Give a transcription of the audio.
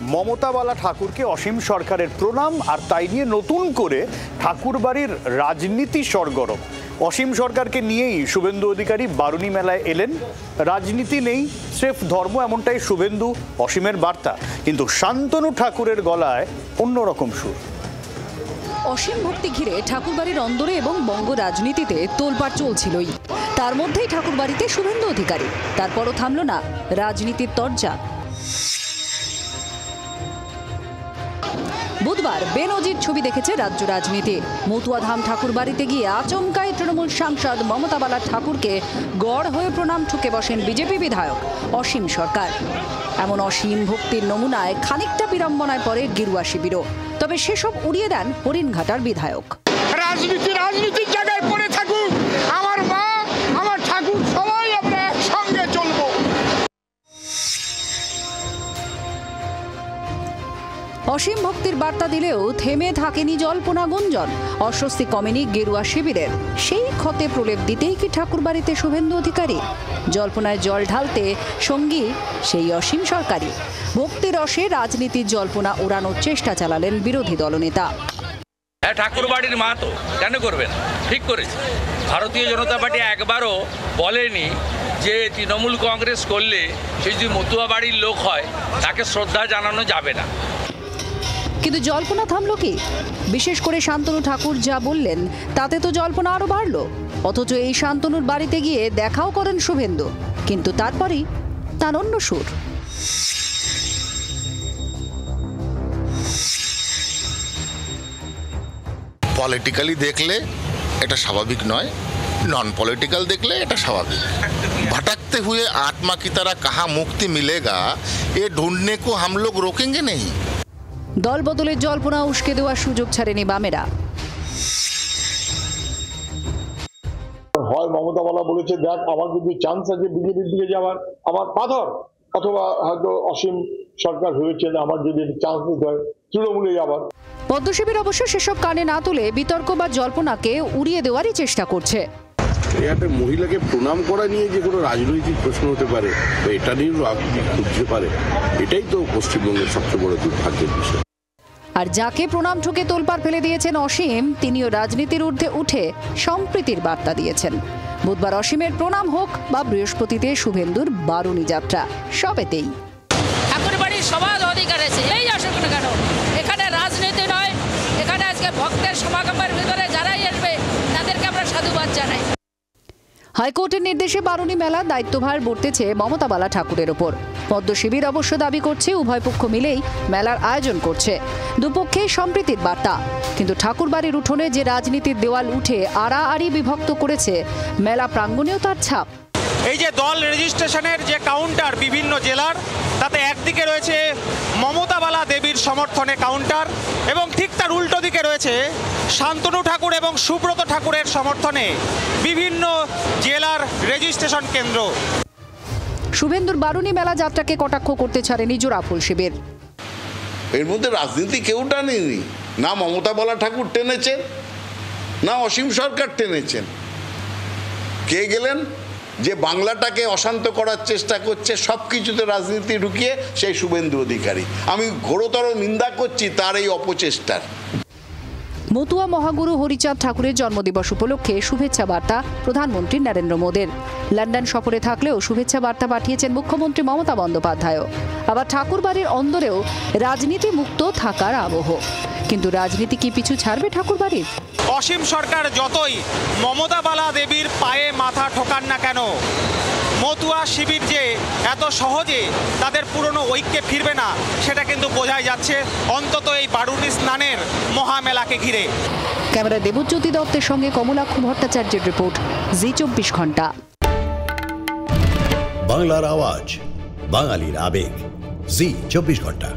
মমতাবালা ঠাকুরকে অসীম সরকারের প্রণাম, আর তাই নিয়ে নতুন করে ঠাকুরবাড়ির রাজনীতি সরগরম। অসীম সরকারকে নিয়েই শুভেন্দু অধিকারী বারুণী মেলায় এলেন। রাজনীতি নেই, স্রেফ ধর্ম, এমনটাই শুভেন্দু অসীমের বার্তা। কিন্তু শান্তনু ঠাকুরের গলায় অন্যরকম সুর। অসীম ভক্তি ঘিরে ঠাকুরবাড়ির অন্দরে এবং বঙ্গ রাজনীতিতে তোলপাড় চলছিলই। তার মধ্যেই ঠাকুরবাড়িতে শুভেন্দু অধিকারী। তারপরও থামল না রাজনীতির তরজা। বুধবার বেনজির ছবি দেখেছে রাজ্য রাজনীতি। মতুয়াধাম ঠাকুরবাড়িতে গিয়ে আচমকাই তৃণমূল সাংসদ মমতাবালা ঠাকুরকে গড় হয়ে প্রণাম ঠুকে বসেন বিজেপি বিধায়ক অসীম সরকার। এমন অসীম ভক্তির নমুনায় খানিকটা বিড়ম্বনায় পড়ে গেরুয়া শিবিরও। তবে সেসব উড়িয়ে দেন হরিণঘাটার বিধায়ক। রাজনীতির জায়গায় পড়ে থাকুক, আমার মা, আমার ঠাকুর, সবাই আমরা একসঙ্গে চলবো। অসীম ভক্তির বার্তা দিলেও থেমে থাকেনি জল্পনা গুঞ্জন। অস্বস্তি কমেনি গেরুয়া শিবিরের। সেই ক্ষতে প্রলেপ দিতেই কি ঠাকুরবাড়িতে শুভেন্দু অধিকারী? জল্পনায় জল ঢালতে সঙ্গী সেই অসীম সরকারই। ভক্তির রসে রাজনীতির জল্পনা ওড়ানোর চেষ্টা চালালেন বিরোধী দলনেতা। ঠাকুরবাড়ির মা তো কেন করবেন? ঠিক করেছে। ভারতীয় জনতা পার্টি একবারও বলেনি যে তৃণমূল কংগ্রেস করলে সে যদি মতুয়া বাড়ির লোক হয় তাকে শ্রদ্ধা জানানো যাবে না। কিন্তু জল্পনা থামল কি? বিশেষ করে শান্তনু ঠাকুর যা বললেন তাতে তো জল্পনা আরো বাড়ল। অথচ এই শান্তনুর বাড়িতে গিয়ে দেখাও করেন শুভেন্দু, কিন্তু তারপরই তার অন্য সুর। পলিটিক্যালি দেখলে এটা স্বাভাবিক নয়, নন पॉलिटिकल देखले এটা স্বাভাবিক। भटकते हुए आत्मा की तरह कहाँ मुक्ति मिलेगा, ये ढूंढने को हम लोग रोकेंगे नहीं। দল বদলের জল্পনা উস্কে দেওয়ার সুযোগ ছাড়েনি বামেরা। হয় মমতাবালা বলেছে, দেখ আমার যদি চান্স আছে বিজেপির দিকে যাওয়ার, আমার পাথর, অথবা হয়তো অসীম সরকার হয়েছেন, আমার যদি চান্স দিতে হয় তৃণমূলে যাবার। পদ্মশিবির অবশ্য সেসব কানে না তুলে বিতর্ক বা জল্পনাকে উড়িয়ে দেওয়ারই চেষ্টা করছে। একটা মহিলাকে প্রণাম করা নিয়ে যে কোনো রাজনৈতিক প্রশ্ন হতে পারে বা এটা নিয়েও রাজনীতি খুঁজতে পারে, এটাই তো পশ্চিমবঙ্গের সবচেয়ে বড় দুর্ভাগ্যের বিষয়। আর যাকে প্রণাম ঠুকে তোলপাড় ফেলে দিয়েছেন অসীম, তিনিও রাজনীতির ঊর্ধ্বে উঠে সম্প্রীতির বার্তা দিয়েছেন। বুধবার অসীমের প্রণাম হোক বা বৃহস্পতিতে শুভেন্দুর বারুণী যাত্রা, সবেতেই ঠাকুরবাড়ির সবার অধিকার আছে, এই আসুক না কেন। এখানে রাজনীতি নয়, এখানে আজকে ভক্তের সমাগমের ভিতরে যারাই আসবে তাদেরকে আমরা সাধুবাদ জানাই। হাইকোর্টের নির্দেশে বারুণী মেলার দায়িত্বভার বর্তেছে মমতাবালা ঠাকুরের ওপর। পদ্মশিবির অবশ্য দাবি করছে উভয় পক্ষ মিলেই মেলার আয়োজন করছে, দুপক্ষেই সম্প্রীতির বার্তা। কিন্তু ঠাকুরবাড়ির উঠোনে যে রাজনীতির দেওয়াল উঠে আড়াআড়ি বিভক্ত করেছে, মেলা প্রাঙ্গণেও তার ছাপ। এই যে দল রেজিস্ট্রেশনের যে কাউন্টার বিভিন্ন জেলার, তাতে একদিকে রয়েছে মমতাবালা দেবীর সমর্থনে কাউন্টার এবং ঠিক তার উল্টো দিকে রয়েছে শান্তনু ঠাকুর এবং সুব্রত ঠাকুরের সমর্থনে বিভিন্ন জেলার রেজিস্ট্রেশন কেন্দ্র। শুভেন্দুর বারুণী মেলা যাত্রাকে কটাক্ষ করতে ছাড়েনি জোড়াফুল শিবির। এর মধ্যে রাজনীতি কেউ টানেনি, না মমতাবালা ঠাকুর টেনেছেন, না অসীম সরকার টেনেছেন। কে গেলেন? যে বাংলাটাকে অশান্ত করার চেষ্টা করছে, সব কিছুতে রাজনীতি ঢুকিয়ে, সেই শুভেন্দু অধিকারী। আমি ঘোরতর নিন্দা করছি তার এই অপচেষ্টার। মতুয়া মহাগুরু হরিচাঁদ ঠাকুরের জন্মদিবস উপলক্ষে শুভেচ্ছা বার্তা প্রধানমন্ত্রী নরেন্দ্র মোদীর। লন্ডন সফরে থাকলেও শুভেচ্ছা বার্তা পাঠিয়েছেন মুখ্যমন্ত্রী মমতা বন্দ্যোপাধ্যায়ও। আবার ঠাকুরবাড়ির অন্দরেও রাজনীতি মুক্ত থাকার আবহ। কিন্তু রাজনীতি কি পিছু ছাড়বে ঠাকুরবাড়ির? অসীম সরকার যতই মমতাবালা দেবীর পায়ে মাথা ঠোকান না কেন, মতুয়া শিবির যে এত সহজে তাদের পুরনো ঐক্যে ফিরবে না, সেটা কিন্তু বোঝাই যাচ্ছে অন্তত এই বারুণী স্নানের মহামেলাকে ঘিরে। ক্যামেরা দেবজ্যোতি দত্তের সঙ্গে কমলাক্ষ ভট্টাচার্যের রিপোর্ট, জি24 ঘন্টা। বাংলার আওয়াজ, বাঙালির আবেগ, জি24 ঘন্টা।